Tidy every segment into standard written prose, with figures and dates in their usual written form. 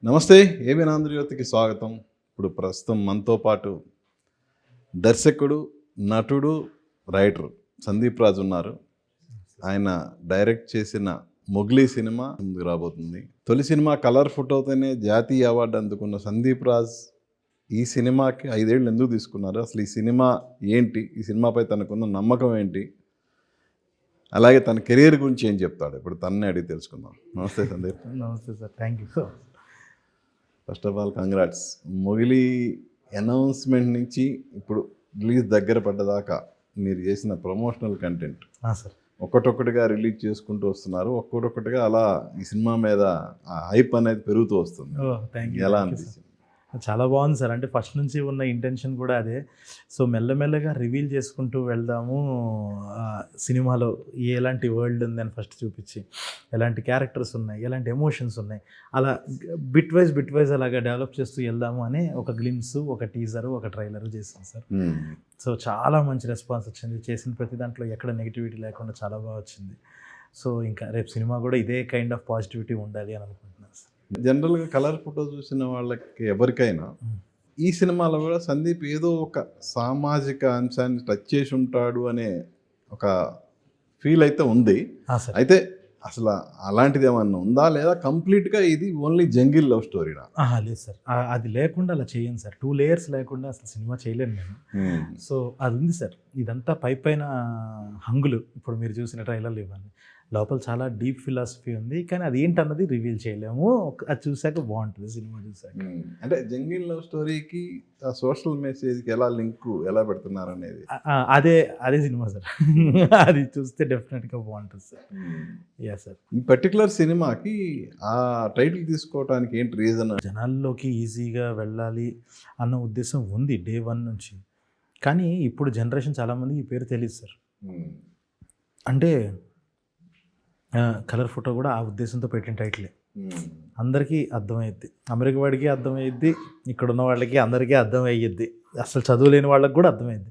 నమస్తే. ఏబిఎన్ ఆంధ్రజ్యోతికి స్వాగతం. ఇప్పుడు ప్రస్తుతం మనతో పాటు దర్శకుడు, నటుడు, రైటర్ సందీప్ రాజ్ ఉన్నారు. ఆయన డైరెక్ట్ చేసిన 'మొగ్లీ' సినిమా ముందుకు రాబోతుంది. తొలి సినిమా కలర్ ఫోటోతోనే జాతీయ అవార్డు అందుకున్న సందీప్ రాజ్ ఈ సినిమాకి 5 ఏళ్ళు ఎందుకు తీసుకున్నారు? అసలు ఈ సినిమా ఏంటి? ఈ సినిమాపై తనకున్న నమ్మకం ఏంటి? అలాగే తన కెరీర్ గురించి ఏం చెప్తాడు? ఇప్పుడు తన్నే అడిగి తెలుసుకుందాం. నమస్తే సందీప్. నమస్తే sir, thank you. First of all congrats. Mogili announcement నుంచి ఇప్పుడు రిలీజ్ దగ్గర పడ్డదాకా మీరు చేసిన ప్రమోషనల్ కంటెంట్ సార్ ఒక్కొక్కటిగా రిలీజ్ చేసుకుంటూ వస్తున్నారు. ఒక్కొక్కటిగా అలా ఈ సినిమా మీద ఆ హైప్ అనేది పెరుగుతూ వస్తుంది. Thank you. ఎలా అనిపిస్తుంది? చాలా బాగుంది సార్. అంటే ఫస్ట్ నుంచి ఉన్న ఇంటెన్షన్ కూడా అదే. సో మెల్లమెల్లగా రివీల్ చేసుకుంటూ వెళ్దాము. సినిమాలో ఎలాంటి వరల్డ్ ఉందని ఫస్ట్ చూపించి, ఎలాంటి క్యారెక్టర్స్ ఉన్నాయి, ఎలాంటి ఎమోషన్స్ ఉన్నాయి, అలా బిట్ వైజ్ అలాగా డెవలప్ చేస్తూ వెళ్దాము అనే ఒక గ్లిమ్స్, ఒక టీజరు, ఒక ట్రైలర్ చేసాం సార్. సో చాలా మంచి రెస్పాన్స్ వచ్చింది. చేసిన ప్రతి దాంట్లో ఎక్కడ నెగిటివిటీ లేకుండా చాలా బాగా వచ్చింది. సో ఇంకా రేపు సినిమా కూడా ఇదే కైండ్ ఆఫ్ పాజిటివిటీ ఉండాలి అని అనుకుంటున్నాను సార్. జనరల్గా కలర్ ఫోటో చూసిన వాళ్ళకి ఎవరికైనా ఈ సినిమాలో కూడా సందీప్ ఏదో ఒక సామాజిక అంశాన్ని టచ్ చేసి ఉంటాడు అనే ఒక ఫీల్ అయితే ఉంది. అయితే అసలు అలాంటిది ఏమన్నా ఉందా, లేదా కంప్లీట్గా ఇది ఓన్లీ జంగిల్ లవ్ స్టోరీనా? లేదు సార్, అది లేకుండా అలా చేయను సార్. 2 లేయర్స్ లేకుండా అసలు సినిమా చేయలేను నేను. సో అది ఉంది సార్. ఇదంతా పైన హంగులు ఇప్పుడు మీరు చూసిన ట్రైలర్లు ఇవ్వండి, లోపల చాలా డీప్ ఫిలాసఫీ ఉంది. కానీ అది ఏంటన్నది రివీల్ చేయలేము. అది చూసాక బాగుంటుంది సినిమా చూసాక. అంటే జంగిల్ లవ్ స్టోరీకి సోషల్ మెసేజ్కి ఎలా ఎలా పెడుతున్నారు అనేది అదే సినిమా సార్. అది చూస్తే డెఫినెట్గా బాగుంటుంది సార్. Yeah sir. ఈ పర్టికులర్ సినిమాకి ఆ టైటిల్ తీసుకోవడానికి ఏంటి రీజన్? జనాల్లోకి ఈజీగా వెళ్ళాలి అన్న ఉద్దేశం ఉంది డే 1 నుంచి. కానీ ఇప్పుడు జనరేషన్ చాలామంది ఈ పేరు తెలియదు సార్. అంటే కలర్ ఫోటో కూడా ఆ ఉద్దేశంతో పెట్టిన టైటిలే. అందరికీ అర్థమయ్యిద్ది, అమెరికా వాడికి అర్థమయ్యిద్ది, ఇక్కడ ఉన్న వాళ్ళకి అందరికీ అర్థమయ్యిద్ది, అసలు చదువులేని వాళ్ళకి కూడా అర్థమైద్ది.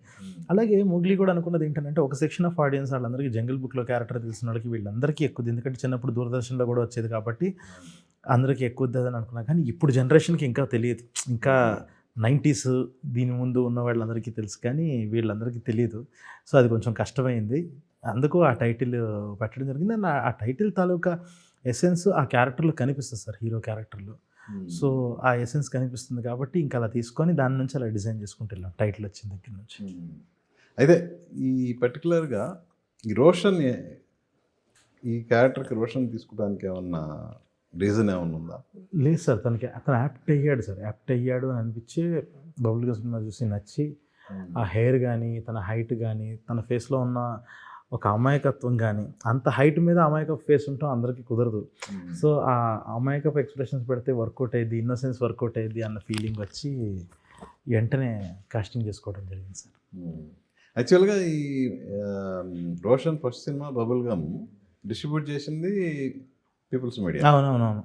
అలాగే మొగ్లీ కూడా అనుకున్నది ఏంటంటే ఒక సెక్షన్ ఆఫ్ ఆడియన్స్ వాళ్ళందరికీ జంగిల్ బుక్లో క్యారెక్టర్ తెలిసిన వాళ్ళకి వీళ్ళందరికీ ఎక్కువ, ఎందుకంటే చిన్నప్పుడు దూరదర్శన్లో కూడా వచ్చేది కాబట్టి అందరికీ ఎక్కువ అని అనుకున్నా. కానీ ఇప్పుడు జనరేషన్కి ఇంకా తెలియదు. ఇంకా 90s దీని ముందు ఉన్న వాళ్ళందరికీ తెలుసు, కానీ వీళ్ళందరికీ తెలియదు. సో అది కొంచెం కష్టమైంది. అందుకు ఆ టైటిల్ పెట్టడం జరిగింది. అండ్ ఆ టైటిల్ తాలూకా ఎసెన్స్ ఆ క్యారెక్టర్లో కనిపిస్తుంది సార్, హీరో క్యారెక్టర్లో. సో ఆ ఎసెన్స్ కనిపిస్తుంది కాబట్టి ఇంకా అలా తీసుకొని దాని నుంచి అలా డిజైన్ చేసుకుంటూ వెళ్ళాం టైటిల్ వచ్చిన దగ్గర నుంచి. అయితే ఈ పర్టికులర్గా ఈ రోషన్, ఈ క్యారెక్టర్కి రోషన్ తీసుకోవడానికి ఏమన్నా రీజన్ ఏమన్నా ఉందా? లేదు సార్, అతను యాప్ట్ అయ్యాడు సార్. యాప్ట్ అయ్యాడు అని అనిపించి బబుల్గా సినిమా చూసి నచ్చి, ఆ హెయిర్ కానీ, తన హైట్ కానీ, తన ఫేస్లో ఉన్న ఒక అమాయకత్వం కానీ, అంత హైట్ మీద అమాయకపు ఫేస్ ఉంటాం అందరికీ కుదరదు. సో ఆ అమాయకపు ఎక్స్ప్రెషన్స్ పెడితే వర్కౌట్ అయ్యింది, ఇన్నోసెన్స్ వర్కౌట్ అయ్యింది అన్న ఫీలింగ్ వచ్చి వెంటనే కాస్టింగ్ చేసుకోవడం జరిగింది సార్. యాక్చువల్గా ఈ Roshan first cinema bubble gum distribute చేసింది పీపుల్స్ మీడియా. అవునవునవును.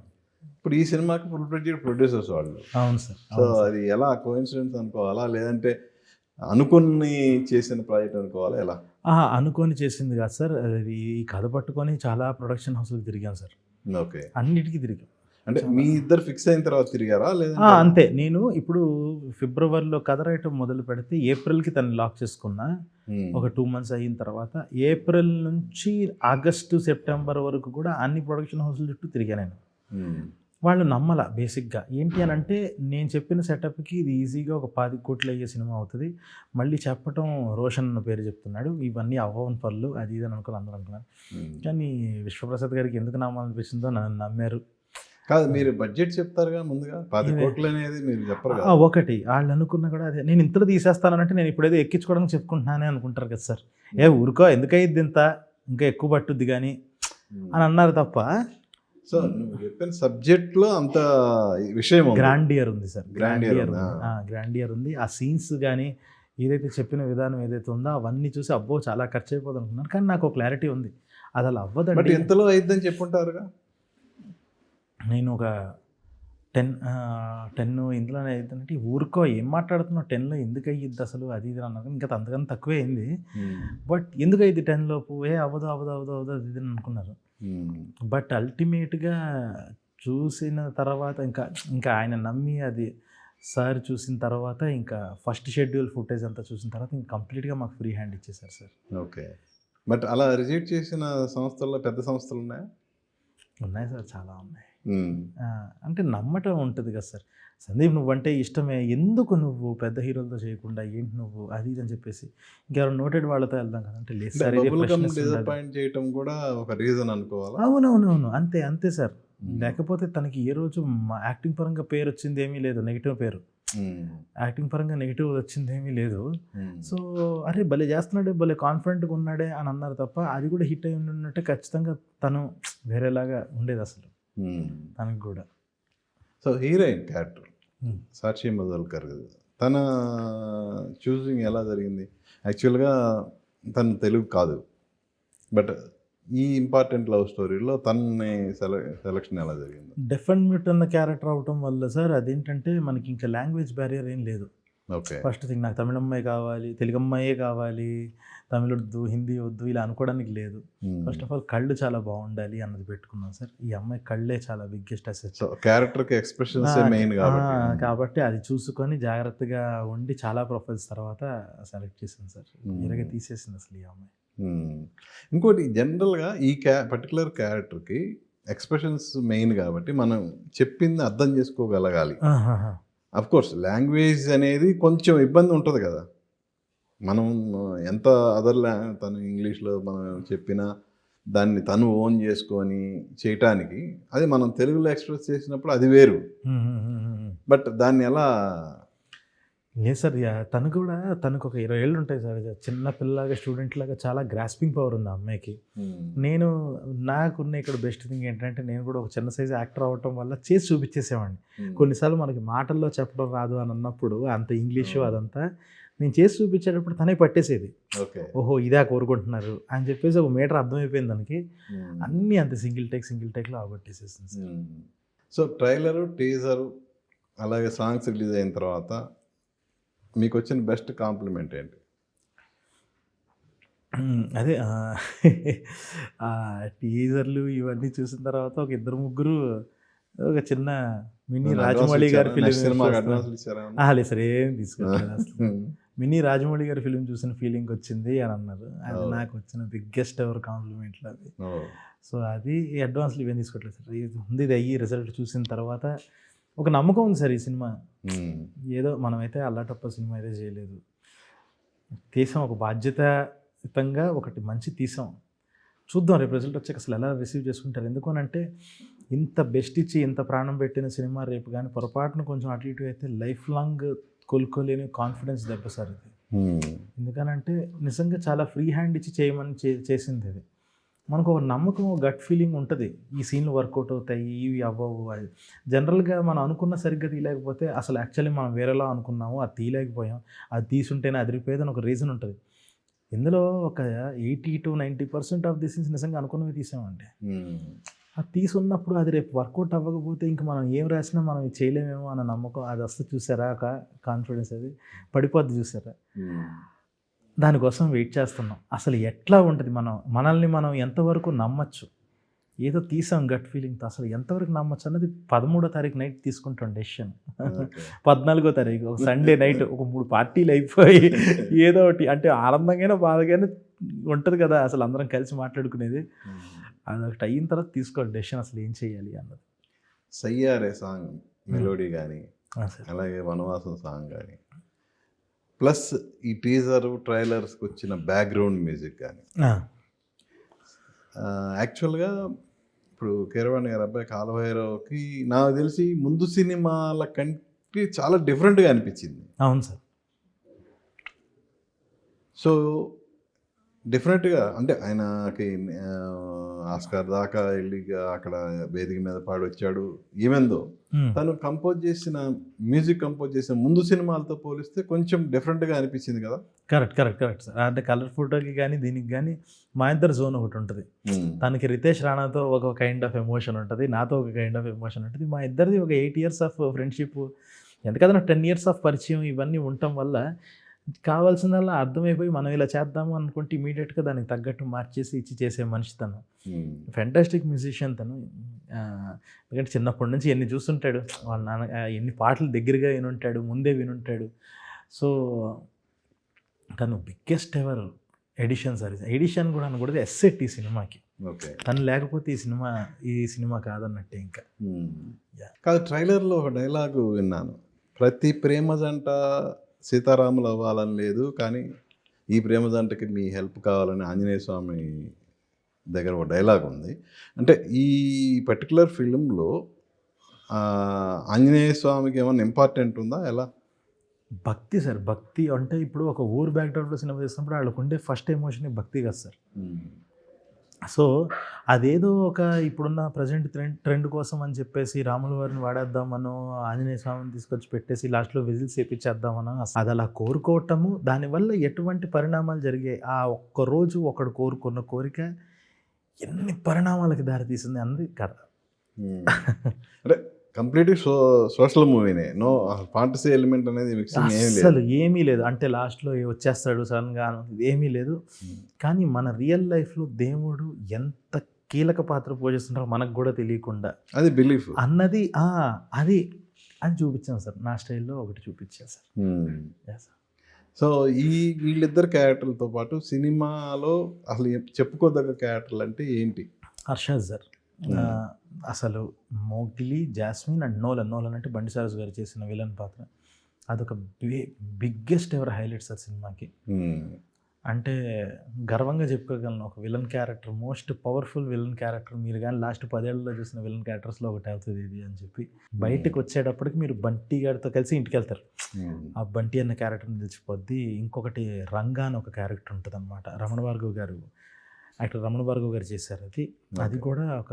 ఇప్పుడు ఈ సినిమాకి ఫుల్ ఫ్లెడ్జ్డ్ ప్రొడ్యూసర్స్ వాళ్ళు. అవును సార్. సో అది ఎలా కోఇన్సిడెన్స్ అనుకోవాలా, లేదంటే అనుకుని చేసిన ప్రాజెక్ట్ అనుకోవాలా, ఎలా? అనుకొని చేసింది కాదు సార్. అది ఈ కథ పట్టుకొని చాలా ప్రొడక్షన్ హౌస్లకు తిరిగాం సార్. ఓకే. అన్నిటికీ తిరిగాం. అంటే మీ ఇద్దరు ఫిక్స్ అయిన తర్వాత తిరిగారా, లేదా? అంతే. నేను ఇప్పుడు ఫిబ్రవరిలో కథ రాయటం మొదలు పెడితే ఏప్రిల్కి తను లాక్ చేసుకున్నా. ఒక 2 months అయిన తర్వాత ఏప్రిల్ నుంచి ఆగస్టు, సెప్టెంబర్ వరకు కూడా అన్ని ప్రొడక్షన్ హౌస్ల చుట్టూ తిరిగా నేను. వాళ్ళు నమ్మల బేసిక్గా. ఏంటి అని అంటే నేను చెప్పిన సెటప్కి ఇది ఈజీగా ఒక 10 కోట్లు అయ్యే సినిమా అవుతుంది. మళ్ళీ చెప్పటం రోషన్ అన్న పేరు చెప్తున్నాడు, ఇవన్నీ అవ్వని పనులు, అది ఇది అని అనుకుని అందరూ అనుకున్నారు. కానీ విశ్వప్రసాద్ గారికి ఎందుకు నమ్మాలనిపించిందో నన్ను నమ్మారు. కాదు, మీరు బడ్జెట్ చెప్తారుగా ముందుగా, 10 కోట్లు అనేది మీరు చెప్పరు. ఒకటి వాళ్ళు అనుకున్నా కూడా అదే, నేను ఇంతలో తీసేస్తానంటే నేను ఇప్పుడు ఏదో ఎక్కించుకోవడానికి చెప్పుకుంటున్నానే అనుకుంటారు కదా సార్. ఊరుకో ఎందుకయ్యిద్ది ఇంత, ఇంకా ఎక్కువ పట్టుద్ది కానీ అని అన్నారు తప్ప. సో నువ్వు చెప్పిన సబ్జెక్ట్లో అంత విషయం గ్రాండియర్ ఉంది సార్. గ్రాండియర్ ఉంది. ఆ సీన్స్ కానీ ఏదైతే చెప్పిన విధానం ఏదైతే ఉందో అవన్నీ చూసి అబ్బో చాలా ఖర్చు అయిపోతుంది అనుకున్నారు. కానీ నాకు ఒక క్లారిటీ ఉంది, అది అలా అవ్వదండి. బట్ ఎంతలో అయిద్దని చెప్పుంటారుగా. నేను ఒక 10 ఇందులోనే అవుతుందంటే ఊరుకో ఏం మాట్లాడుతున్నావు, 10లో ఎందుకు అయ్యిద్ది అసలు, అది ఇది అన్నారు. ఇంకా అంతకన్నా తక్కువే అయింది. బట్ ఎందుకు అయ్యిద్ది 10 లోపు, అవ్వదు అది ఇది అనుకున్నారు. బట్ అల్టిమేట్గా చూసిన తర్వాత ఇంకా ఇంకా ఆయన నమ్మి అది సార్ చూసిన తర్వాత ఇంకా ఫస్ట్ షెడ్యూల్ ఫుటేజ్ అంతా చూసిన తర్వాత ఇంకా కంప్లీట్గా మాకు ఫ్రీ హ్యాండ్ ఇచ్చేసారు సార్. ఓకే. బట్ అలా రిజెక్ట్ చేసిన సంస్థల్లో పెద్ద సంస్థలు ఉన్నాయా? ఉన్నాయి సార్, చాలా ఉన్నాయి. మ్మ్. అంటే నమ్మటం ఉంటుంది కదా సార్. సందీప్ నువ్వంటే ఇష్టమే, ఎందుకు నువ్వు పెద్ద హీరోలతో చేయకుండా ఏంటి నువ్వు అది ఇది అని చెప్పేసి ఇంకెవరు నోటెడ్ వాళ్ళతో వెళ్దాం కదా అంటే లేదు సార్, ఇది బబుల్ గమ్ freshness ఉండాలి. డిసప్పాయింట్ చేయటం కూడా ఒక రీజన్ అనుకోవాలా? అవునవునవును, అంతే అంతే సార్. లేకపోతే తనకి ఏ రోజు మా యాక్టింగ్ పరంగా పేరు వచ్చింది ఏమీ లేదు, నెగిటివ్ పేరు. యాక్టింగ్ పరంగా నెగిటివ్ వచ్చింది ఏమీ లేదు. సో అరే భలే చేస్తున్నాడే, భలే కాన్ఫిడెంట్గా ఉన్నాడే అని అన్నారు తప్ప అది కూడా హిట్ అయి ఉన్నట్టే ఖచ్చితంగా తను వేరేలాగా ఉండేది అసలు తనకు కూడా. సో హీరోయిన్ క్యారెక్టర్ సాక్షి మధుల్కర్ తన చూసింగ్ ఎలా జరిగింది? యాక్చువల్గా తను తెలుగు కాదు, బట్ ఈ ఇంపార్టెంట్ లవ్ స్టోరీలో తనని సెలక్షన్ ఎలా జరిగింది? డెఫ్ అండ్ మ్యూట్ అన్న క్యారెక్టర్ అవటం వల్ల సార్ అదేంటంటే మనకి ఇంకా లాంగ్వేజ్ బ్యారియర్ ఏం లేదు. ఓకే. ఫస్ట్ థింగ్ నాకు తమిళ అమ్మాయి కావాలి, తెలుగు అమ్మాయే కావాలి, తమిళ వద్దు, హిందీ వద్దు ఇలా అనుకోవడానికి లేదు. ఫస్ట్ ఆఫ్ ఆల్ కళ్ళు చాలా బాగుండాలి అన్నది పెట్టుకున్నాను సార్. ఈ అమ్మాయి కళ్ళే చాలా బిగ్గెస్ట్ అసెట్. క్యారెక్టర్కి ఎక్స్ప్రెషన్స్ మెయిన్ కాబట్టి అది చూసుకొని జాగ్రత్తగా ఉండి చాలా ప్రొఫైల్స్ తర్వాత సెలెక్ట్ చేశాను సార్. ఇలాగే తీసేసింది అసలు ఈ అమ్మాయి. ఇంకోటి జనరల్గా ఈ పర్టికులర్ క్యారెక్టర్కి ఎక్స్ప్రెషన్స్ మెయిన్ కాబట్టి మనం చెప్పింది అర్థం చేసుకోగలగాలి. అఫ్ కోర్స్ లాంగ్వేజ్ అనేది కొంచెం ఇబ్బంది ఉంటుంది కదా. మనం ఎంత తను ఇంగ్లీష్లో మనం చెప్పినా దాన్ని తను ఓన్ చేసుకొని చేయటానికి, అది మనం తెలుగులో ఎక్స్ప్రెస్ చేసినప్పుడు అది వేరు. బట్ దాన్ని ఎలా? లేదు సార్, తను కూడా తనకు ఒక 20 ఏళ్ళు ఉంటాయి సార్. చిన్న పిల్లలాగా స్టూడెంట్ లాగా చాలా గ్రాస్పింగ్ పవర్ ఉంది ఆ అమ్మాయికి. నాకున్న ఇక్కడ బెస్ట్ థింగ్ ఏంటంటే నేను కూడా ఒక చిన్న సైజ్ యాక్టర్ అవ్వటం వల్ల చేసి చూపించేసేవాడిని. కొన్నిసార్లు మనకి మాటల్లో చెప్పడం రాదు అని అన్నప్పుడు అంత ఇంగ్లీషు అదంతా నేను చేసి చూపించేటప్పుడు తనే పట్టేసేది. ఓహో ఇదే కోరుకుంటున్నారు అని చెప్పేసి ఒక మీటర్ అర్థమైపోయింది దానికి. అన్నీ అంత సింగిల్ టేక్లో అవగొట్టేసేసింది సార్. సో ట్రైలరు, టీజరు అలాగే సాంగ్స్ రిలీజ్ అయిన తర్వాత మీకు వచ్చిన బెస్ట్ కాంప్లిమెంట్ ఏంటి? అదే టీజర్లు ఇవన్నీ చూసిన తర్వాత ఒక 2-3 ఒక చిన్న మినీ రాజమౌళి గారి ఫిలిం లేదు సార్, ఏం తీసుకోలేదు అసలు. మినీ రాజమౌళి గారి ఫిలిం చూసిన ఫీలింగ్ వచ్చింది అని అన్నారు. అది నాకు వచ్చిన బిగ్గెస్ట్ ఎవర్ కాంప్లిమెంట్లు అది. సో అది అడ్వాన్స్లు ఇవేం తీసుకోవట్లేదు సార్. ఇది ఉంది, ఇది అయ్యి రిజల్ట్ చూసిన తర్వాత ఒక నమ్మకం ఉంది సార్. ఈ సినిమా ఏదో మనమైతే అల్లాటప్ప సినిమా అయితే చేయలేదు, తీసాం ఒక బాధ్యతాయుతంగా ఒకటి మంచి తీసాం. చూద్దాం రేపు రిజల్ట్ వచ్చాక అసలు ఎలా రిసీవ్ చేసుకుంటారు. ఎందుకనంటే ఇంత బెస్ట్ ఇచ్చి ఇంత ప్రాణం పెట్టిన సినిమా రేపు కానీ పొరపాటున కొంచెం అటు ఇటు అయితే లైఫ్ లాంగ్ కోలుకోలేని కాన్ఫిడెన్స్ దెబ్బ సార్ ఇది. ఎందుకనంటే నిజంగా చాలా ఫ్రీ హ్యాండ్ ఇచ్చి చేయమని చేసింది అది. మనకు ఒక నమ్మకం, గట్ ఫీలింగ్ ఉంటుంది, ఈ సీన్లు వర్కౌట్ అవుతాయి, ఇవి అవ్వవు. అది జనరల్గా మనం అనుకున్న సరిగ్గా తీయలేకపోతే అసలు యాక్చువల్లీ మనం వేరేలా అనుకున్నాము, అది తీయలేకపోయాం, అది తీసుంటేనే అదిరిపోయేదని ఒక రీజన్ ఉంటుంది. ఇందులో ఒక 80 to 90% ఆఫ్ ది సీన్స్ నిజంగా అనుకున్నవి తీసామండి. అది తీసున్నప్పుడు అది రేపు వర్కౌట్ అవ్వకపోతే ఇంక మనం ఏం రాసినా మనం ఇది చేయలేమేమో అన్న నమ్మకం అది వస్తే చూసారా, ఒక కాన్ఫిడెన్స్ అది పడిపోద్ది చూసారా. దానికోసం వెయిట్ చేస్తున్నాం. అసలు ఎట్లా ఉంటుంది, మనల్ని మనం ఎంతవరకు నమ్మచ్చు. ఏదో తీసాం గట్ ఫీలింగ్తో, అసలు ఎంతవరకు నమ్మచ్చు అన్నది 13వ తారీఖు నైట్ తీసుకుంటాం డెసిషన్. 14వ తారీఖు ఒక సండే నైట్ ఒక 3 పార్టీలు అయిపోయి ఏదో ఒకటి అంటే ఆనందంగానే బాధగానే ఉంటుంది కదా అసలు అందరం కలిసి మాట్లాడుకునేది. అదొకటి అయిన తర్వాత తీసుకోవాలి డెసిషన్ అసలు ఏం చేయాలి అన్నది. సయ్యారే సాంగ్ మెలోడీ కానీ అలాగే వనవాసం సాంగ్ కానీ ప్లస్ ఈ టీజర్ ట్రైలర్స్కి వచ్చిన బ్యాక్గ్రౌండ్ మ్యూజిక్ కానీ యాక్చువల్గా ఇప్పుడు కీరవాణి గారి అబ్బాయి కాలభైరవ్కి నాకు తెలిసి ముందు సినిమాల కంటే చాలా డిఫరెంట్గా అనిపించింది. అవును సార్. సో డిఫరెంట్గా అంటే ఆయనకి ఆస్కార్ దాకా వెళ్ళి అక్కడ వేదిక మీద పాడొచ్చాడు. ఈవెందో తను మ్యూజిక్ కంపోజ్ చేసిన ముందు సినిమాలతో పోలిస్తే కొంచెం డిఫరెంట్గా అనిపించింది కదా. Correct sir. అంటే కలర్ ఫోటోకి కానీ దీనికి కానీ మా ఇద్దరు జోన్ ఒకటి ఉంటుంది. తనకి రితేష్ రాణాతో ఒక కైండ్ ఆఫ్ ఎమోషన్ ఉంటుంది, నాతో ఒక కైండ్ ఆఫ్ ఎమోషన్ ఉంటుంది. మా ఇద్దరిది ఒక 8 years ఆఫ్ ఫ్రెండ్షిప్, ఎందుకంటే 10 years ఆఫ్ పరిచయం ఇవన్నీ ఉండటం వల్ల కావాల్సిందల్లా అర్థమైపోయి మనం ఇలా చేద్దాము అనుకుంటే ఇమీడియట్గా దానికి తగ్గట్టు మార్చేసి ఇచ్చి చేసే మనిషి తను. ఫెంటాస్టిక్ మ్యూజిషియన్ తను. ఎందుకంటే చిన్నప్పటి నుంచి ఎన్ని చూస్తుంటాడు, వాళ్ళ నాన్న ఎన్ని పాటలు దగ్గరగా వినుంటాడు, ముందే వినుంటాడు. సో తను biggest ever edition sir. Edition కూడా అనకూడదు, ఎస్సెట్ ఈ సినిమాకి. ఓకే. తను లేకపోతే ఈ సినిమా కాదన్నట్టే ఇంకా. కాదు, ట్రైలర్లో ఒక డైలాగు విన్నాను, ప్రతి ప్రేమ జంట సీతారాములు అవ్వాలని లేదు, కానీ ఈ ప్రేమ జంటకి మీ హెల్ప్ కావాలని ఆంజనేయ స్వామి దగ్గర ఒక డైలాగ్ ఉంది. అంటే ఈ పర్టికులర్ ఫిలింలో ఆంజనేయ స్వామికి ఏమన్నా ఇంపార్టెంట్ ఉందా? ఎలా? భక్తి సార్. భక్తి అంటే ఇప్పుడు ఒక ఊరు బ్యాక్డ్రాప్లో సినిమా చేసినప్పుడు వాళ్ళకు ఉండే ఫస్ట్ ఎమోషన్ భక్తి కదా సార్. సో అదేదో ఒక ఇప్పుడున్న ప్రజెంట్ ట్రెండ్ కోసం అని చెప్పేసి రాముల వారిని వాడేద్దామనో, ఆంజనేయ స్వామిని తీసుకొచ్చి పెట్టేసి లాస్ట్లో విజిల్స్ వేయించేద్దామనో, అది అలా కోరుకోవటము, దానివల్ల ఎటువంటి పరిణామాలు జరిగాయి, ఆ ఒక్కరోజు ఒకడు కోరుకున్న కోరిక ఎన్ని పరిణామాలకు దారితీసింది అన్నది కథ. అంటే కంప్లీట్ సోషల్ మూవీనే, నో ఫాంటసీ ఎలిమెంట్ అనేది మిక్సింగ్ అసలు ఏమీ లేదు. అంటే లాస్ట్లో వచ్చేస్తాడు సడన్గా ఏమీ లేదు. కానీ మన రియల్ లైఫ్లో దేవుడు ఎంత కీలక పాత్ర పోషిస్తుంటారో మనకు కూడా తెలియకుండా అది బిలీఫ్ అన్నది అది చూపించాను సార్. నా స్టైల్లో ఒకటి చూపించాను సార్. సో వీళ్ళిద్దరు క్యారెక్టర్లతో పాటు సినిమాలో అసలు చెప్పుకోదగ్గ క్యారెక్టర్లు అంటే ఏంటి? హర్షద్ సార్. అసలు మోగ్లీ, జాస్మిన్ అండ్ నోలన్ అంటే బండి సారస్ గారు చేసిన విలన్ పాత్ర, అదొక బిగ్గెస్ట్ ఎవర్ హైలైట్ సార్ సినిమాకి. అంటే గర్వంగా చెప్పుకోగలను, ఒక villain character, most powerful villain character మీరు కానీ లాస్ట్ 10 ఏళ్లలో చూసిన విలన్ క్యారెక్టర్స్లో ఒకటి అవుతుంది ఇది అని చెప్పి. బయటకు వచ్చేటప్పటికి మీరు బంటి గారితో కలిసి ఇంటికి వెళ్తారు, ఆ బంటి అన్న క్యారెక్టర్ని నిలిచిపోద్ది. ఇంకొకటి రంగా అని ఒక క్యారెక్టర్ ఉంటుంది అనమాట, యాక్టర్ రమణ భార్గవ్ గారు చేశారు అది కూడా ఒక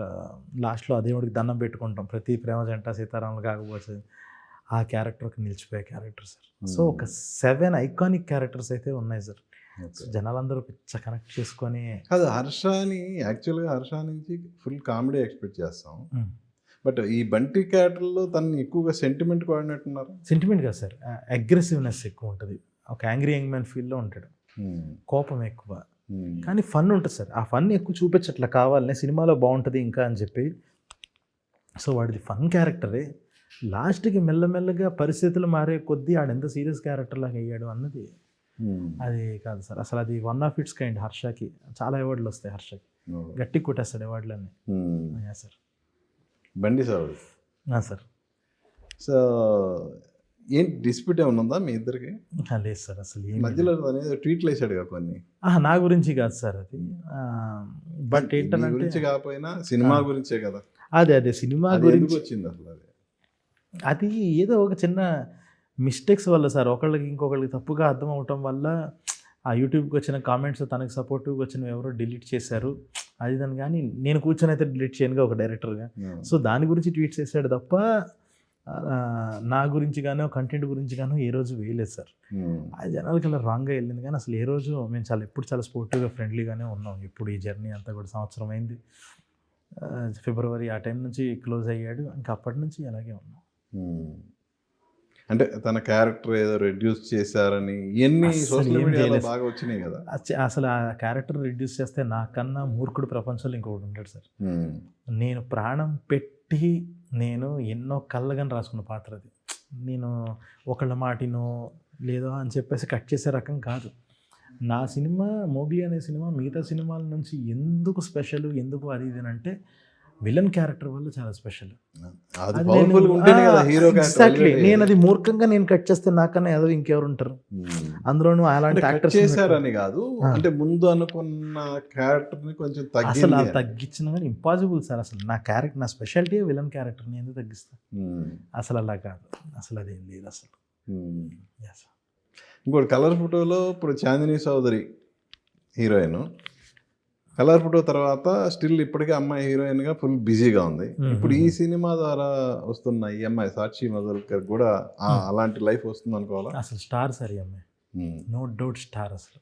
లాస్ట్లో ఆ దేవుడికి దండం పెట్టుకుంటాం, ప్రతి ప్రేమ జంట సీతారాములు కాకపోతే ఆ క్యారెక్టర్కి నిలిచిపోయే క్యారెక్టర్ సార్. సో ఒక 7 ఐకానిక్ క్యారెక్టర్స్ అయితే ఉన్నాయి సార్. జనాలందరూ పిచ్చ కనెక్ట్ చేసుకొని. అది యాక్చువల్గా హర్ష నుంచి ఫుల్ కామెడీ ఎక్స్పెక్ట్ చేస్తాం, బట్ ఈ బంటి క్యారెక్టర్లో తను ఎక్కువగా సెంటిమెంట్ వాడినట్టున్నారు. సెంటిమెంట్ కాదు సార్, అగ్రెసివ్నెస్ ఎక్కువ ఉంటుంది, ఒక యాంగ్రీ యంగ్ మ్యాన్ ఫీల్లో ఉంటాడు, కోపం ఎక్కువ, కానీ ఫన్ ఉంటుంది సార్. ఆ ఫన్ ఎక్కువ చూపించట్లా, కావాలనే సినిమాలో బాగుంటుంది ఇంకా అని చెప్పి. సో వాడిది ఫన్ క్యారెక్టరే. లాస్ట్కి మెల్లమెల్లగా పరిస్థితులు మారే కొద్దీ ఆడెంత సీరియస్ క్యారెక్టర్ లాగా అయ్యాడు అన్నది అది కాదు సార్. అసలు అది వన్ ఆఫ్ ఇట్స్ కైండ్. హర్షకి చాలా అవార్డులు వస్తాయి, హర్షకి గట్టి కొట్టేస్తాడు అవార్డులన్నీ సార్. బండి సార్ సార్. సో ఏంటి డిస్ప్యూట్ ఏమైనా ఉందా మీ ఇద్దరికి? లేదు సార్, అసలు మధ్యలో అనేది ట్వీట్లు వేసాడుగా కొన్ని. నా గురించి కాదు సార్ అది, బట్ ఏంటంటే గురించి కాకపోయినా సినిమా గురించే కదా. అదే సినిమా గురించి వచ్చింది అసలు. అది ఏదో ఒక చిన్న మిస్టేక్స్ వల్ల సార్, ఒకళ్ళకి ఇంకొకళ్ళకి తప్పుగా అర్థం అవటం వల్ల ఆ యూట్యూబ్కి వచ్చిన కామెంట్స్ తనకు సపోర్టివ్గా వచ్చినవి ఎవరో డిలీట్ చేశారు అది దాన్ని. కానీ నేను కూర్చొని అయితే డిలీట్ చేయనుగా ఒక డైరెక్టర్గా. సో దాని గురించి ట్వీట్ చేశాడు తప్ప నా గురించి కానీ కంటెంట్ గురించి కానీ ఏ రోజు వేయలేదు సార్. అది జనాలకి అలా రాంగ్గా వెళ్ళింది. కానీ అసలు ఏ రోజు మేము ఎప్పుడు చాలా స్పోర్టివ్గా ఫ్రెండ్లీగానే ఉన్నాం. ఇప్పుడు ఈ జర్నీ అంతా కూడా సంవత్సరం అయింది, ఫిబ్రవరి ఆ టైం నుంచి క్లోజ్ అయ్యాడు, ఇంకా అప్పటి నుంచి అలాగే ఉన్నాం. అంటే తన క్యారెక్టర్ ఏదో రెడ్యూస్ చేశారని ఇవన్నీ సోషల్ మీడియాలో బాగా వచ్చినాయి కదా. అసలు ఆ క్యారెక్టర్ రెడ్యూస్ చేస్తే నాకన్నా మూర్ఖుడు ప్రపంచంలో ఇంకొకటి ఉంటాడు సార్. నేను ప్రాణం పెట్టి నేను ఎన్నో కళ్ళగాని రాసుకున్న పాత్ర అది. నేను ఒకళ్ళ మాటినో లేదో అని చెప్పేసి కట్ చేసే రకం కాదు. నా సినిమా మోగ్లీ అనే సినిమా మిగతా సినిమాల నుంచి ఎందుకు స్పెషల్, ఎందుకు అది ఇది అంటే విలన్ క్యారెక్టర్ వల్ల చాలా స్పెషల్. ఎగ్జాక్ట్లీ. నేను అది మూర్ఖంగా నేను కట్ చేస్తే నాకన్నా ఏదో ఇంకెవరు ఉంటారు అందులోనూ అలాంటి యాక్టర్స్ చేశారని కాదు, అంటే ముందు అనుకున్న క్యారెక్టర్ని కొంచెం అసలు తగ్గించిన కానీ ఇంపాసిబుల్ సార్. అసలు నా క్యారెక్టర్, నా స్పెషాలిటీ విలన్ క్యారెక్టర్ని ఎందుకు తగ్గిస్తా? అసలు అలా కాదు, అసలు అదేం లేదు అసలు. ఇంకోటి కలర్ ఫోటోలో ఇప్పుడు Chandini Chowdary heroine, colour photo తర్వాత స్టిల్ ఇప్పటికే అమ్మాయి హీరోయిన్గా ఫుల్ బిజీగా ఉంది. ఇప్పుడు ఈ సినిమా ద్వారా వస్తున్న ఈ అమ్మాయి సాక్షి మధుల్కర్ కూడా అలాంటి లైఫ్ వస్తుంది అనుకోవాలా? అసలు స్టార్ సార్ ఈ అమ్మాయి, నో డౌట్ స్టార్ అసలు.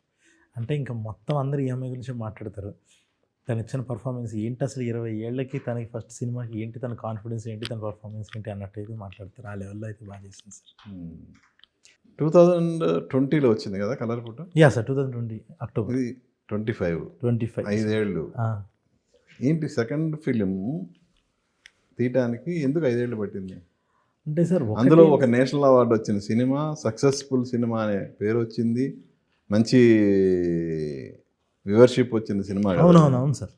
అంటే ఇంకా మొత్తం అందరూ ఈ అమ్మాయి గురించి మాట్లాడతారు. తను ఇచ్చిన పర్ఫార్మెన్స్ ఏంటి అసలు, 20 ఏళ్ళకి తనకి ఫస్ట్ సినిమాకి ఏంటి తన కాన్ఫిడెన్స్ ఏంటి, తన పర్ఫార్మెన్స్ ఏంటి అన్నట్టు అయితే మాట్లాడతారు. ఆ లెవెల్లో అయితే బాగా చేసింది సార్. 2020లో వచ్చింది కదా colour photo, yeah sir 2020 October ఇది 25, 25. 5 ఏళ్ళు. ఏంటి సెకండ్ ఫిలిం తీయటానికి ఎందుకు 5 ఏళ్ళు పట్టింది? అంటే సార్ అందులో ఒక నేషనల్ అవార్డు వచ్చిన సినిమా, సక్సెస్ఫుల్ సినిమా అనే పేరు వచ్చింది, మంచి వ్యూవర్షిప్ వచ్చింది సినిమా కదా. అవునవును సార్.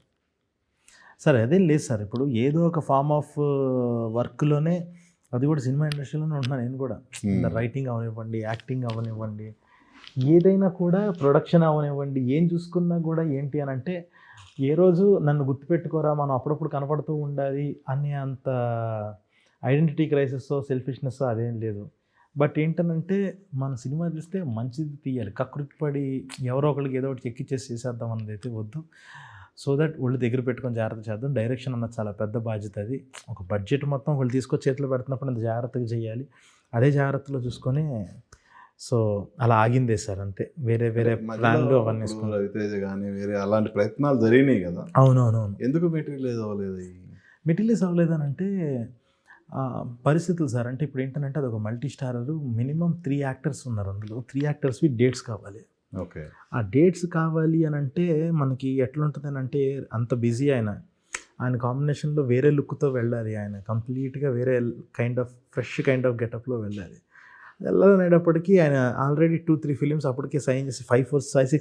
సార్ అదేం లేదు సార్, ఇప్పుడు ఏదో ఒక ఫార్మ్ ఆఫ్ వర్క్లోనే, అది కూడా సినిమా ఇండస్ట్రీలోనే ఉంటున్నాను నేను కూడా. రైటింగ్ అవనివ్వండి, యాక్టింగ్ అవనివ్వండి, ఏదైనా కూడా ప్రొడక్షన్ అవనివ్వండి, ఏం చూసుకున్నా కూడా ఏంటి అని అంటే, ఏ రోజు నన్ను గుర్తుపెట్టుకోరా, మనం అప్పుడప్పుడు కనపడుతూ ఉండాలి అనే అంత ఐడెంటిటీ క్రైసిస్, సెల్ఫిష్నెస్ అదేం లేదు. బట్ ఏంటనంటే మన సినిమా చూస్తే మంచిది తీయాలి, కకృతి పడి ఎవరో ఒకరికి ఏదో ఒకటి ఎక్కిచ్చేసి చేసేద్దాం అన్నది అయితే వద్దు. సో దట్ వాళ్ళు దగ్గర పెట్టుకొని జాగ్రత్త చేద్దాం. డైరెక్షన్ అన్నది చాలా పెద్ద బాధ్యత. అది ఒక బడ్జెట్ మొత్తం వాళ్ళు తీసుకొచ్చి చేతిలో పెడుతున్నప్పుడు అంత జాగ్రత్తగా చేయాలి. అదే జాగ్రత్తలో చూసుకొని సో అలా ఆగిందే సార్, అంతే. వేరే ప్లాన్లు అవన్నీ వేసుకున్నాం. రవితేజ కానీ వేరే అలాంటి ప్రయత్నాలు జరిగినాయి కదా. అవునవునవును. ఎందుకు మెటీరియల్ అవ్వలేదు? మెటీరియల్స్ అవ్వలేదనంటే పరిస్థితులు సార్. అంటే ఇప్పుడు ఏంటంటే అది ఒక మల్టీ స్టారరు, మినిమం 3 యాక్టర్స్ ఉన్నారు అందులో. 3 యాక్టర్స్వి డేట్స్ కావాలి. ఓకే. ఆ డేట్స్ కావాలి అని అంటే మనకి ఎట్లుంటుంది అని అంటే, అంత బిజీ ఆయన కాంబినేషన్లో వేరే లుక్తో వెళ్ళాలి, ఆయన కంప్లీట్గా వేరే ఫ్రెష్ కైండ్ ఆఫ్ గెటప్లో వెళ్ళాలి. వెళ్ళనేటప్పటికీ ఆయన ఆల్రెడీ 2-3 ఫిలిమ్స్ అప్పటికే సైన్ చేసి 5-6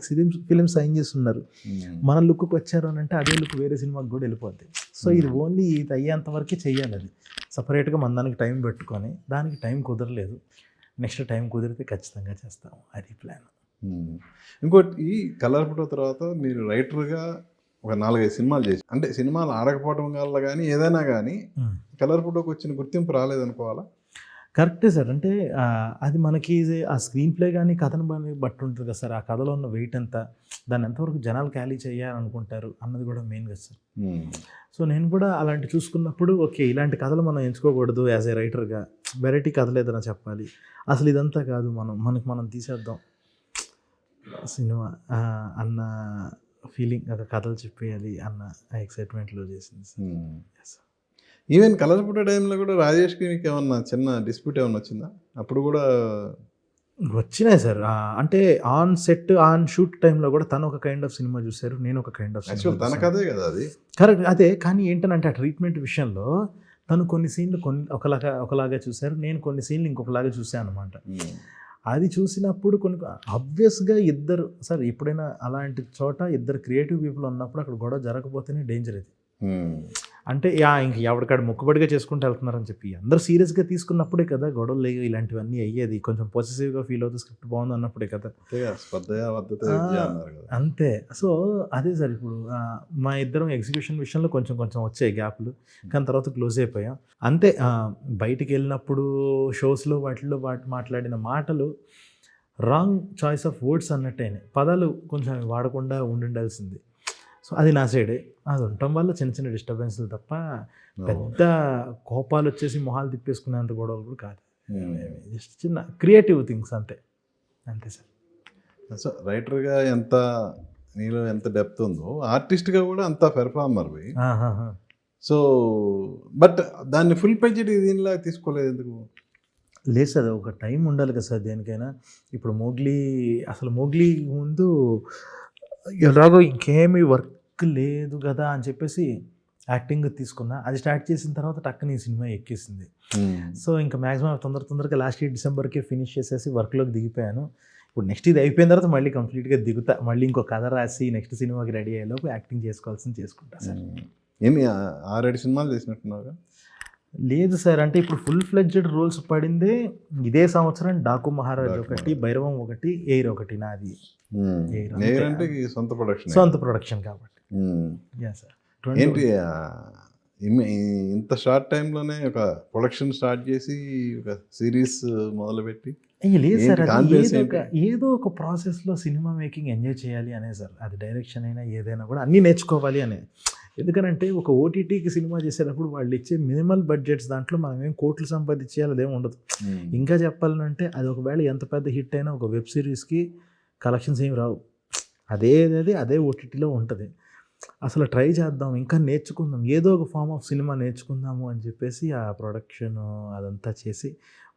ఫిలిమ్స్ సైన్ చేసి ఉన్నారు. మన లుక్కి వచ్చారు అని అంటే అదే లుక్ వేరే సినిమాకి కూడా వెళ్ళిపోద్ది. సో ఇది ఓన్లీ ఇది అయ్యేంత వరకే చెయ్యాలి. అది సపరేట్గా మన దానికి టైం పెట్టుకొని, దానికి టైం కుదరలేదు. నెక్స్ట్ టైం కుదిరితే ఖచ్చితంగా చేస్తాము, అది ప్లాన్. ఇంకోటి, ఈ కలర్ ఫోటో తర్వాత మీరు రైటర్గా ఒక 4-5 సినిమాలు చేసి, అంటే సినిమాలు ఆడకపోవడం వల్ల కానీ ఏదైనా కానీ కలర్ ఫోటోకి వచ్చిన గుర్తింపు రాలేదనుకోవాలా? కరెక్టే సార్. అంటే అది మనకి ఆ స్క్రీన్ ప్లే కానీ కథను బట్టి ఉంటుంది కదా సార్. ఆ కథలో ఉన్న వెయిట్ ఎంత, దాన్ని ఎంతవరకు జనాలు క్యారీ చేయాలనుకుంటారు అన్నది కూడా మెయిన్ కదా సార్. సో నేను కూడా అలాంటి చూసుకున్నప్పుడు ఓకే, ఇలాంటి కథలు మనం ఎంచుకోకూడదు యాజ్ ఏ రైటర్గా, వెరైటీ కథలు ఏదైనా చెప్పాలి, అసలు ఇదంతా కాదు, మనం తీసేద్దాం సినిమా అన్న ఫీలింగ్, ఒక కథలు చెప్పేయాలి అన్న ఎక్సైట్మెంట్లో చేసింది సార్. ఈవెన్ కలర్ ఫోటో టైంలో కూడా రాజేష్కి మీకు ఏమన్నా చిన్న డిస్ప్యూట్ ఏమన్నా వచ్చిందా? అప్పుడు కూడా వచ్చినాయి సార్. అంటే ఆన్ సెట్, ఆన్ షూట్ టైంలో కూడా తను ఒక కైండ్ ఆఫ్ సినిమా చూశారు, నేను ఒక కైండ్ ఆఫ్ సినిమా. తన కథే కదా అది. కరెక్ట్, అదే. కానీ ఏంటంటే ఆ ట్రీట్మెంట్ విషయంలో తను కొన్ని సీన్లు ఒకలాగా చూశారు, నేను కొన్ని సీన్లు ఇంకొకలాగా చూశాను అనమాట. అది చూసినప్పుడు కొన్ని ఆబ్వియస్గా ఇద్దరు సార్, ఎప్పుడైనా అలాంటి చోట ఇద్దరు క్రియేటివ్ పీపుల్ ఉన్నప్పుడు అక్కడ గొడవ జరగకపోతేనే డేంజర్ ఇది. అంటే ఇంక ఎవరికాడు మొక్కుబడిగా చేసుకుంటూ వెళ్తున్నారని చెప్పి అందరూ సీరియస్గా తీసుకున్నప్పుడే కదా గొడవలు లేవు, ఇలాంటివన్నీ అయ్యేది. కొంచెం పొసెసివ్గా ఫీల్ అవుతూ స్క్రిప్ట్ బాగుంది అన్నప్పుడే కదా. అంతే. సో అదే సార్, ఇప్పుడు మా ఇద్దరం ఎగ్జిక్యూషన్ విషయంలో కొంచెం వచ్చాయి గ్యాప్లు, కానీ తర్వాత క్లోజ్ అయిపోయాం అంతే. బయటికి వెళ్ళినప్పుడు షోస్లో వాటిల్లో మాట్లాడిన మాటలు రాంగ్ చాయిస్ ఆఫ్ వర్డ్స్ అన్నట్టయినాయి, పదాలు కొంచెం వాడకుండా ఉండాల్సింది. సో అది నా సైడే, అది ఉండటం వల్ల చిన్న డిస్టర్బెన్స్లు తప్ప పెద్ద కోపాలు వచ్చేసి మొహాలు తిప్పేసుకునేంత గొడవలు కూడా కాదు. జస్ట్ చిన్న క్రియేటివ్ థింగ్స్ అంతే సార్. సో రైటర్గా నీలో ఎంత డెప్త్ ఉందో, ఆర్టిస్ట్గా కూడా అంత పెర్ఫార్మర్వి. సో బట్ దాన్ని ఫుల్ పెంచి దీనిలా తీసుకోలేదు ఎందుకు? లేదు సార్, ఒక టైం ఉండాలి కదా సార్ దేనికైనా. ఇప్పుడు మోగ్లీ ముందు ఎలాగో ఇంకేమీ వర్క్ లేదు కదా అని చెప్పేసి యాక్టింగ్ తీసుకున్నా. అది స్టార్ట్ చేసిన తర్వాత టక్కని ఈ సినిమా ఎక్కేసింది. సో ఇంకా మ్యాక్సిమం తొందరగా లాస్ట్ ఇయర్ డిసెంబర్కి ఫినిష్ చేసేసి వర్క్లోకి దిగిపోయాను. ఇప్పుడు నెక్స్ట్ ఇది అయిపోయిన తర్వాత మళ్ళీ కంప్లీట్గా దిగుతా, మళ్ళీ ఇంకో కథ రాసి నెక్స్ట్ సినిమాకి రెడీ అయ్యేలోపు యాక్టింగ్ చేసుకుంటా సార్. ఏమి 6-7 సినిమాలు చేసినట్టున్నారా? లేదు సార్, అంటే ఇప్పుడు ఫుల్ ఫ్లెడ్జెడ్ రోల్స్ పడిందే ఇదే సంవత్సరం. డాకు మహారాజ్ ఒకటి, భైరవం ఒకటి, ఎయిర్ ఒకటి నాది. సొంత ప్రొడక్షన్ కాబట్టి. ఏంటి ఇంత షార్ట్ టైంలోనే ఒక ప్రొడక్షన్ స్టార్ట్ చేసి ఒక సిరీస్ మొదలుపెట్టి? లేదు సార్, ఏదో ఒక ప్రాసెస్లో సినిమా మేకింగ్ ఎంజాయ్ చేయాలి అనే సార్. అది డైరెక్షన్ అయినా ఏదైనా కూడా అన్నీ నేర్చుకోవాలి అనే. ఎందుకనంటే ఒక ఓటీటీకి సినిమా చేసేటప్పుడు వాళ్ళు ఇచ్చే మినిమల్ బడ్జెట్స్ దాంట్లో మనం ఏం కోట్లు సంపాదించేయాలి అదేం ఉండదు. ఇంకా చెప్పాలంటే అది ఒకవేళ ఎంత పెద్ద హిట్ అయినా ఒక వెబ్ సిరీస్కి కలెక్షన్స్ ఏమి రావు, అదే ఓటీటీలో ఉంటుంది. అసలు ట్రై చేద్దాం, ఇంకా నేర్చుకుందాం, ఏదో ఒక ఫామ్ ఆఫ్ సినిమా నేర్చుకుందాము అని చెప్పేసి ఆ ప్రొడక్షన్ అదంతా చేసి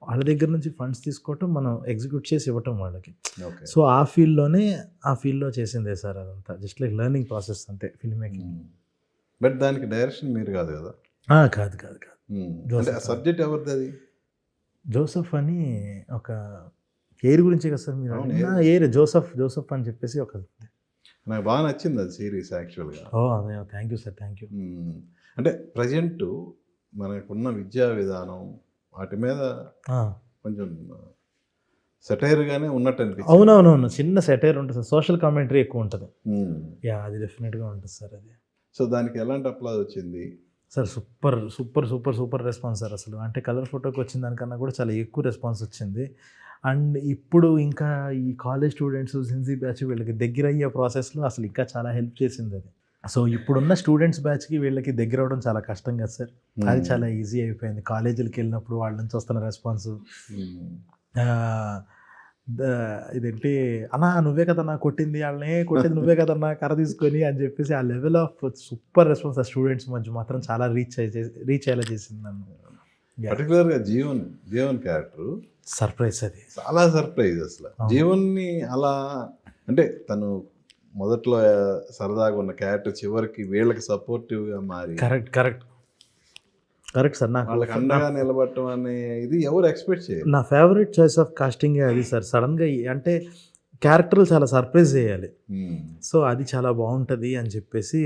వాళ్ళ దగ్గర నుంచి ఫండ్స్ తీసుకోవటం, మనం ఎగ్జిక్యూట్ చేసి ఇవ్వటం వాళ్ళకి. ఓకే. సో ఆ ఫీల్డ్లో చేసిందే సార్ అదంతా. జస్ట్ లైక్ లెర్నింగ్ ప్రాసెస్ అంతే ఫిల్మ్ మేకింగ్. బట్ దానికి డైరెక్షన్ మీరు కాదు కదా? కాదు కాదు కాదు. అంటే సబ్జెక్ట్ ఎవరిది అది? జోసఫ్ అని ఒక ఎయిర్ గురించే కదా సార్ మీరు అవును, అడిగిన? ఎయిర్. ఎయిర్ జోసఫ్ అని చెప్పేసి ఒక. నాకు బాగా నచ్చింది అది సిరీస్ యాక్చువల్గా. అదే, thank you sir, thank you. అంటే ప్రజెంట్ మనకున్న విద్యా విధానం వాటి మీద కొంచెం సెటైర్గానే ఉన్నట్టు అనిపిస్తుంది. అవునవునవును, చిన్న సెటైర్ ఉంటుంది సార్, సోషల్ కామెంటరీ ఎక్కువ ఉంటుంది. అది డెఫినెట్గా ఉంటుంది సార్ అది. సో దానికి ఎలాంటి అప్లాజ్ వచ్చింది sir? Super super super super response sir అసలు. అంటే కలర్ ఫోటోకి వచ్చిన దానికన్నా కూడా చాలా ఎక్కువ రెస్పాన్స్ వచ్చింది. అండ్ ఇప్పుడు ఇంకా ఈ కాలేజ్ స్టూడెంట్స్, సిన్సీ బ్యాచ్ వీళ్ళకి దగ్గర అయ్యే ప్రాసెస్లో అసలు ఇంకా చాలా హెల్ప్ చేసింది అది. సో ఇప్పుడున్న స్టూడెంట్స్ బ్యాచ్కి వీళ్ళకి దగ్గర అవడం చాలా కష్టం కదా సార్. అది చాలా ఈజీ అయిపోయింది. కాలేజీలకు వెళ్ళినప్పుడు వాళ్ళ నుంచి వస్తున్న రెస్పాన్స్, ఇదేంటి అన్నా నువ్వే కదన్నా కొట్టింది, వాళ్ళనే కొట్టింది నువ్వే కదన్నా కర్ర తీసుకొని అని చెప్పేసి ఆ లెవెల్ ఆఫ్ సూపర్ రెస్పాన్స్ ఆ స్టూడెంట్స్ మధ్య మాత్రం చాలా రీచ్ అయ్యేలా చేసింది నన్ను. పర్టికులర్గా జీవన్ క్యారెక్టర్ సర్ప్రైజ్, అది చాలా సర్ప్రైజ్ అసలు. జీవన్ని అలా అంటే తను మొదట్లో సరదాగా ఉన్న క్యారెక్టర్ చివరికి వీళ్ళకి సపోర్టివ్గా మారి కరెక్ట్ సార్. నాకు వాళ్ళకి అండగా నిలబడటం అనే ఇది ఎవరు ఎక్స్పెక్ట్ చేయరు. నా ఫేవరెట్ చాయిస్ ఆఫ్ కాస్టింగ్ అది సార్. సడన్గా అంటే క్యారెక్టర్లు చాలా సర్ప్రైజ్ చేయాలి. సో అది చాలా బాగుంటుంది అని చెప్పేసి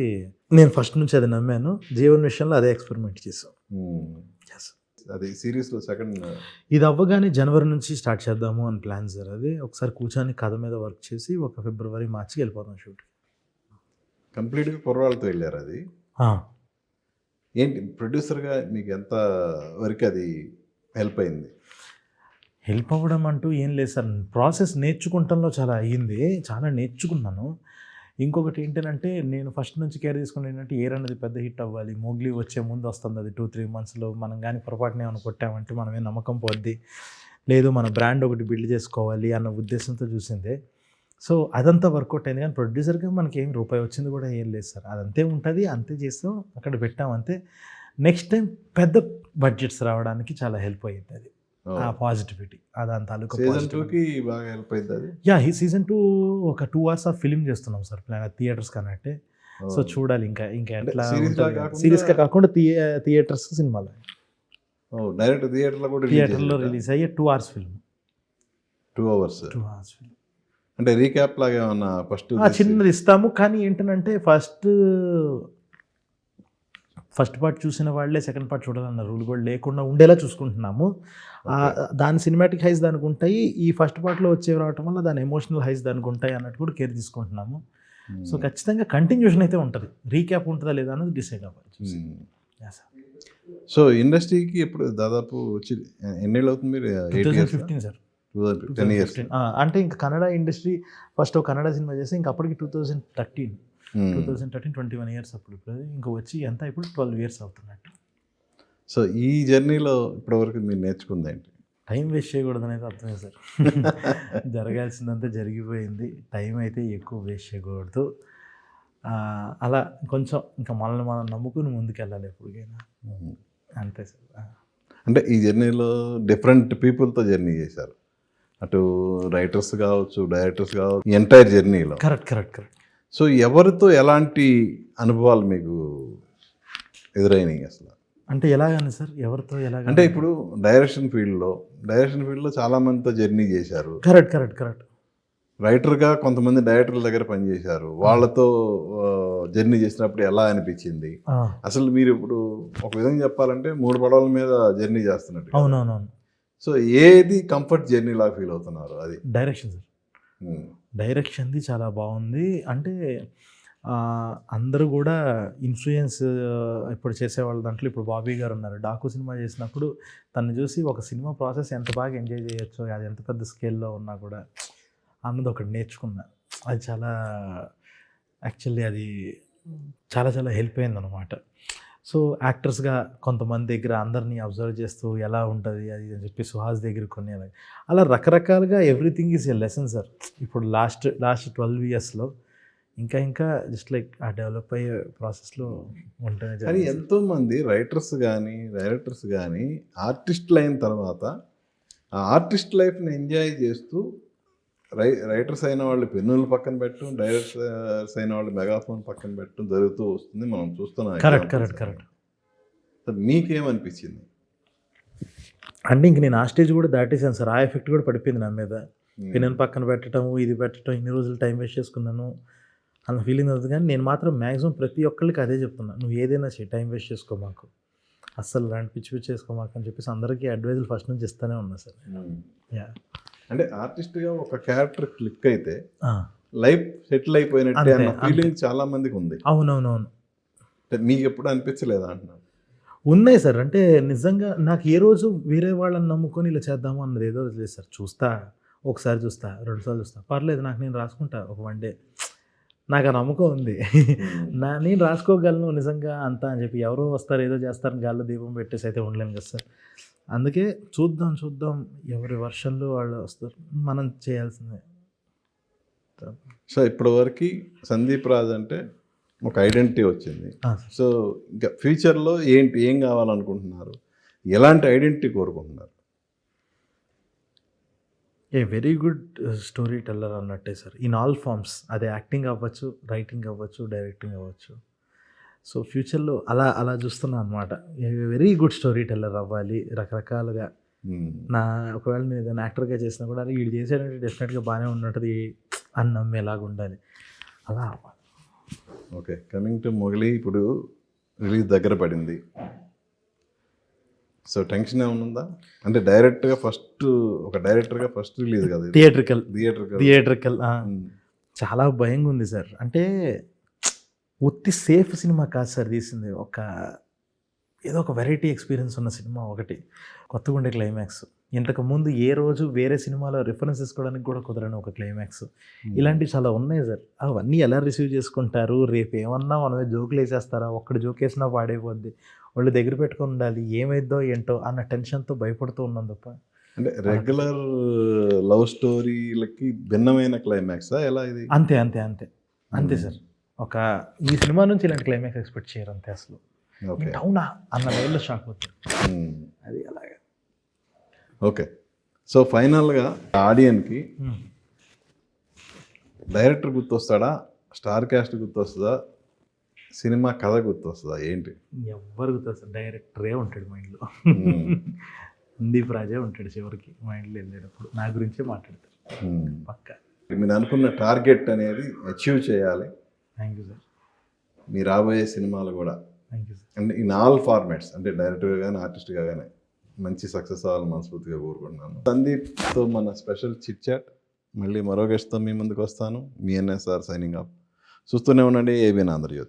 నేను ఫస్ట్ నుంచి అది నమ్మాను. జీవన్ విషయంలో అదే ఎక్స్పెరిమెంట్ చేసాం. అది సిరీస్లో సెకండ్ ఇది అవ్వగానే జనవరి నుంచి స్టార్ట్ చేద్దాము అని ప్లాన్ సార్. అది ఒకసారి కూర్చొని కథ మీద వర్క్ చేసి ఒక ఫిబ్రవరి మార్చికి వెళ్ళిపోతాం షూట్. కంప్లీట్గా కుర్రాళ్ళతో వెళ్ళారు. అది ఏంటి ప్రొడ్యూసర్గా మీకు ఎంత వరకు అది హెల్ప్ అయింది? హెల్ప్ అవ్వడం అంటూ ఏం లేదు సార్. ప్రాసెస్ నేర్చుకుంటంలో చాలా అయ్యింది, చాలా నేర్చుకున్నాను. ఇంకొకటి ఏంటంటే నేను ఫస్ట్ నుంచి కేర్ తీసుకుని ఏంటంటే ఎయిర్ అనేది పెద్ద హిట్ అవ్వాలి. మోగ్లీ వచ్చే ముందు వస్తుంది అది 2-3 monthsలో. మనం కానీ పొరపాటునే ఏమైనా కొట్టామంటే మనమే నమ్మకం పోద్ది, లేదు మన బ్రాండ్ ఒకటి బిల్డ్ చేసుకోవాలి అన్న ఉద్దేశంతో చూసిందే. సో అదంతా వర్కౌట్ అయింది. కానీ ప్రొడ్యూసర్గా మనకి ఏం రూపాయి వచ్చింది కూడా ఏం లేదు సార్. అదంతే ఉంటుంది, అంతే చేస్తాం, అక్కడ పెట్టాం అంతే. నెక్స్ట్ టైం పెద్ద బడ్జెట్స్ రావడానికి చాలా హెల్ప్ అయ్యింది అది, ఆ పాజిటివిటీ. దాని తాలూకా సీజన్ 2కి బాగా హెల్ప్ అయింది అది. ఈ సీజన్ 2 ఒక 2 hours ఆఫ్ ఫిలిం చేస్తున్నాం సార్ ప్లాన్ థియేటర్స్ కన్నట్టే. సో చూడాలి ఇంకా ఎట్లా సిరీస్గా కాకుండా థియేటర్స్ సినిమాలో డైరెక్ట్ థియేటర్లో రిలీజ్ అయ్యే 2 hours ఫిల్మ్. 2 hours ఫిల్మ్ అంటే రీక్యాప్ లాగా ఏమన్నా ఫస్ట్ చిన్నది ఇస్తాము. కానీ ఏంటంటే ఫస్ట్ పార్ట్ చూసిన వాళ్ళే సెకండ్ పార్ట్ చూడాలన్న రూల్ కూడా లేకుండా ఉండేలా చూసుకుంటున్నాము. దాని సినిమాటిక్ హైస్ దానికి ఉంటాయి, ఈ ఫస్ట్ పార్ట్లో వచ్చే రావటం వల్ల దాని ఎమోషనల్ హైస్ దానికి ఉంటాయి అన్నట్టు కూడా కేర్ తీసుకుంటున్నాము. సో ఖచ్చితంగా కంటిన్యూషన్ అయితే ఉంటుంది, రీక్యాప్ ఉంటుందా లేదా అన్నది డిసైడ్ అవ్వాలి. సో ఇండస్ట్రీకి ఇప్పుడు దాదాపు వచ్చి ఎన్నేళ్ళు అవుతుంది మీరు? 2015 సార్. 10 years. అంటే ఇంకా కన్నడ ఇండస్ట్రీ ఫస్ట్ ఒక కన్నడ సినిమా చేస్తే ఇంకా అప్పటికి 2013 21 years అప్పుడు. ఇంకా వచ్చి ఎంత ఇప్పుడు 12 years అవుతున్నట్టు. సో ఈ జర్నీలో ఇప్పటివరకు మీరు నేర్చుకుంది ఏంటి? టైం వేస్ట్ చేయకూడదు అనేది అర్థమే సార్. జరగాల్సిందంతా జరిగిపోయింది, టైం అయితే ఎక్కువ వేస్ట్ చేయకూడదు. అలా కొంచెం ఇంకా మనల్ని మనం నమ్ముకుని ముందుకెళ్ళాలి ఎప్పటికైనా, అంతే సార్. అంటే ఈ జర్నీలో డిఫరెంట్ పీపుల్తో జర్నీ చేశారు, అటు రైటర్స్ కావచ్చు, డైరెక్టర్స్ కావచ్చు, ఎంటైర్ జర్నీలో. కరెక్ట్. సో ఎవరితో ఎలాంటి అనుభవాలు మీకు ఎదురైనాయి అసలు? అంటే ఎలాగని సార్, ఎవరితో ఎలాగ అంటే ఇప్పుడు డైరెక్షన్ ఫీల్డ్లో చాలా మందితో జర్నీ చేశారు. కరెక్ట్. రైటర్గా కొంతమంది డైరెక్టర్ల దగ్గర పనిచేశారు, వాళ్ళతో జర్నీ చేసినప్పుడు ఎలా అనిపించింది అసలు? మీరు ఇప్పుడు ఒక విధంగా చెప్పాలంటే 3 పడవల మీద జర్నీ చేస్తున్నట్టు. అవునవును. సో ఏది కంఫర్ట్ జర్నీ లాగా ఫీల్ అవుతున్నారు? అది డైరెక్షన్ సార్. డైరెక్షన్ది చాలా బాగుంది. అంటే అందరూ కూడా ఇన్ఫ్లుయెన్స్ ఇప్పుడు చేసేవాళ్ళ దాంట్లో ఇప్పుడు బాబీ గారు ఉన్నారు. డాకు సినిమా చేసినప్పుడు తను చూసి ఒక సినిమా ప్రాసెస్ ఎంత బాగా ఎంజాయ్ చేయొచ్చో, అది ఎంత పెద్ద స్కేల్లో ఉన్నా కూడా అన్నది ఒకటి నేర్చుకున్నా. అది చాలా యాక్చువల్లీ అది చాలా హెల్ప్ అయింది అనమాట. సో యాక్టర్స్గా కొంతమంది దగ్గర అందరినీ అబ్జర్వ్ చేస్తూ ఎలా ఉంటుంది అది అని చెప్పి సుహాస్ దగ్గర కొన్ని అలా రకరకాలుగా everything is a lesson sir. ఇప్పుడు లాస్ట్ 12 yearsలో ఇంకా ఇంకా జస్ట్ లైక్ ఆ డెవలప్ అయ్యే ప్రాసెస్లో ఉంటేనే కానీ జరిగింది. ఎంతోమంది రైటర్స్ కానీ డైరెక్టర్స్ కానీ ఆర్టిస్టులు అయిన తర్వాత ఆ ఆర్టిస్ట్ లైఫ్ని ఎంజాయ్ చేస్తూ రైటర్స్ అయిన వాళ్ళు పెన్నులు పక్కన పెట్టడం, డైరెక్టర్స్ అయిన వాళ్ళు మెగాఫోన్ పక్కన పెట్టడం జరుగుతూ వస్తుంది. మనం చూస్తున్నాం. Correct correct correct. మీకేమనిపించింది? అంటే ఇంక నేను ఆ స్టేజ్ కూడా దాటేసాను సార్. ఆ ఎఫెక్ట్ కూడా పడిపోయింది నా మీద. పెన్నుని పక్కన పెట్టడం, ఇది పెట్టడం, ఇన్ని రోజులు టైం వేస్ట్ చేసుకున్నాను అన్న ఫీలింగ్ అవుతుంది. కానీ నేను మాత్రం మ్యాక్సిమం ప్రతి ఒక్కరికి అదే చెప్తున్నా, నువ్వు ఏదైనా చేయి, టైం వేస్ట్ చేసుకో మాకు, అస్సలు లాంటి పిచ్చి పిచ్చి చేసుకో మాకు అని చెప్పేసి అందరికీ అడ్వైజులు ఫస్ట్ నుంచి ఇస్తూనే ఉన్నా సార్. యా అంటే ఆర్టిస్ట్గా ఒక క్యారెక్టర్ క్లిక్ అయితే లైఫ్ సెటిల్ అయిపోయినట్టే అన్న ఫీలింగ్ చాలా మందికి ఉంది. అవునవునవును, మీకు ఎప్పుడు అనిపించలేదా అంటున్నాను? ఉన్నాయి సార్. అంటే నిజంగా నాకు ఏ రోజు వేరే వాళ్ళని నమ్ముకొని ఇలా చేద్దాము అన్నది ఏదో లేదు సార్. చూస్తా, ఒకసారి చూస్తా, రెండుసార్లు చూస్తా, పర్లేదు నాకు నేను రాసుకుంటా ఒక వన్ డే, నాకు ఆ నమ్మకం ఉంది. నేను రాసుకోగలను నిజంగా అంతా అని చెప్పి ఎవరో వస్తారు ఏదో చేస్తారని గాల్లో దీపం పెట్టేసి అయితే ఉండలేను కదా సార్. అందుకే చూద్దాం చూద్దాం, ఎవరి వర్షన్లో వాళ్ళు వస్తారు, మనం చేయాల్సిందే. సో ఇప్పటివరకు సందీప్ రాజ్ అంటే ఒక ఐడెంటిటీ వచ్చింది. సో ఇంకా ఫ్యూచర్లో ఏం కావాలనుకుంటున్నారు? ఎలాంటి ఐడెంటిటీ కోరుకుంటున్నారు? A very good story teller అన్నట్టే సార్, ఇన్ ఆల్ ఫార్మ్స్. అది యాక్టింగ్ అవ్వచ్చు, రైటింగ్ అవ్వచ్చు, డైరెక్టింగ్ అవ్వచ్చు. సో ఫ్యూచర్లో అలా అలా చూస్తున్నాను అనమాట. వెరీ గుడ్ స్టోరీ టెల్లర్ అవ్వాలి రకరకాలుగా. నా ఒకవేళ నేను ఏదైనా యాక్టర్గా చేసినా కూడా అది వీడు చేసేటంటే డెఫినెట్గా బాగానే ఉన్నట్టు అని నమ్మేలాగా ఉండాలి, అలా అవ్వాలి. ఓకే, కమింగ్ టు మొగలి, ఇప్పుడు రిలీజ్ దగ్గర పడింది. సో టెన్షన్ ఏమైనా ఉందా? అంటే డైరెక్ట్గా ఫస్ట్ రిలీజ్ కదా, థియేట్రికల్ చాలా భయంగా ఉంది సార్. అంటే ఉత్తి సేఫ్ సినిమా కాదు సార్ తీసింది, ఏదో ఒక వెరైటీ ఎక్స్పీరియన్స్ ఉన్న సినిమా ఒకటి, కొత్తగా ఉండే క్లైమాక్స్. ఇంతకుముందు ఏ రోజు వేరే సినిమాలో రిఫరెన్స్ తీసుకోవడానికి కూడా కుదరని ఒక క్లైమాక్స్. ఇలాంటివి చాలా ఉన్నాయి సార్. అవన్నీ ఎలా రిసీవ్ చేసుకుంటారు, రేపు ఏమన్నా మనమే జోకులు వేసేస్తారా, ఒక్కడు జోక్ వేసినా పాడైపోద్ది, వాళ్ళు దగ్గర పెట్టుకొని ఉండాలి, ఏమైద్దో ఏంటో అన్న టెన్షన్తో భయపడుతూ ఉన్నాం తప్ప. అంటే రెగ్యులర్ లవ్ స్టోరీలకి భిన్నమైన క్లైమాక్సా ఎలా ఇది? అంతే అంతే అంతే అంతే సార్. ఈ సినిమా నుంచి ఇలాంటి క్లైమాక్స్ ఎక్స్పెక్ట్ చేయరు అంతే అసలు. అవునా అన్న లెవెల్లో షాక్ అవుతుంది అది అలాగే. ఓకే, సో ఫైనల్గా ఆడియన్కి డైరెక్టర్ గుర్తొస్తాడా, స్టార్ క్యాస్ట్ గుర్తొస్తుందా, సినిమా కథ గుర్తొస్తుందా, ఏంటి? ఎవ్వరు గుర్తొస్తారు, డైరెక్టరే ఉంటాడు మైండ్లో. సందీప్ రాజే ఉంటాడు చివరికి మైండ్లో వెళ్ళేటప్పుడు, నా గురించే మాట్లాడతారు పక్కా. మీరు అనుకున్న టార్గెట్ అనేది అచీవ్ చేయాలి. Thank you sir. మీ రాబోయే సినిమాలు కూడా thank you sir. And in all formats, అంటే డైరెక్టర్గా కానీ ఆర్టిస్ట్గా కానీ మంచి సక్సెస్ అవ్వాలని మనస్ఫూర్తిగా కోరుకుంటున్నాను. సందీప్తో మన స్పెషల్ చిట్ చాట్. మళ్ళీ మరో గెస్ట్తో మీ ముందుకు వస్తాను. మీ ఎన్ఎస్ఆర్ సైనింగ్ ఆఫ్. చూస్తూనే ఉండండి ఏబిఎన్ ఆంధ్రజ్యోతి.